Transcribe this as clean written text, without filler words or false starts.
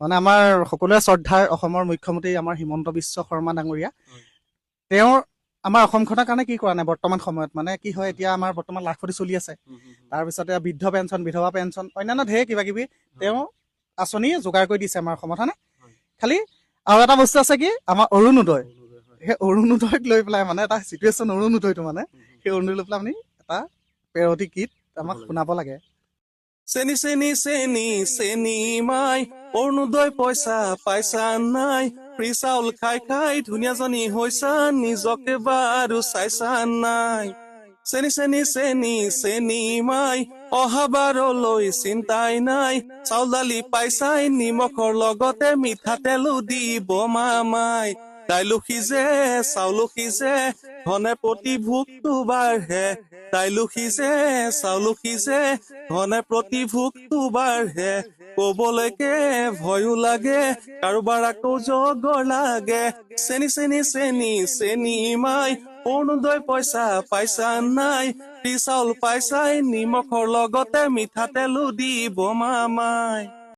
মানে আমাৰ সকলোৱে শ্ৰদ্ধাৰ অসমৰ মুখ্যমন্ত্ৰী আমাৰ হিমন্ত বিশ্ব শৰ্মা ডাঙৰীয়া তেওঁৰ আমাৰ অসমখনৰ কাৰণে কি কৰা নাই বৰ্তমান সময়ত মানে কি হয় এতিয়া আমাৰ বৰ্তমান লাখপতি চলি আছে তাৰপিছতে বৃদ্ধ পেঞ্চন বিধৱা পেঞ্চন অন্যান্য ঢেৰ কিবা কিবি তেওঁ আঁচনি যোগাৰ কৰি দিছে আমাৰ অসমত হয়নে খালি আৰু এটা বস্তু আছে কি আমাৰ অৰুণোদয় সেই অৰুণোদয়ক লৈ পেলাই মানে এটা চিটুৱেশ্যন অৰুণোদয়টো মানে সেই অৰুণোদয় লৈ পেলাই আমি এটা পেৰডি গীত আমাক শুনাব লাগে চেনি চেনি চেনি চেনি মাই অৰুণোদয় পইচা পাইছা নাই ফ্ৰী চাউল খাই খাই ধুনীয়াজনী হৈছা নিজকে বাৰু চাইছা নাই চেনি চেনি চেনি চেনি মাই অহাবাৰলৈ চিন্তাই নাই চাউল দালি পাইছাই নিমখৰ লগতে মিঠাতেলো দিব মামাই দাইলো সিজে চাউলো সিজে ধনে প্ৰতি ভোগটো বাঢ়ে দাইলো সিজে চাউলো সিজে ধনে প্ৰতি ভোগটো বাঢ়ে কবলৈকে ভয়ো লাগে কাৰোবাৰ আকৌ জগৰ লাগে চেনি চেনি চেনি চেনি মাই অৰুণোদয় পইচা পাইছা নাই ফ্ৰী চাউল পাইছাই নিমখৰ লগতে মিঠাতেলো দিব মামাই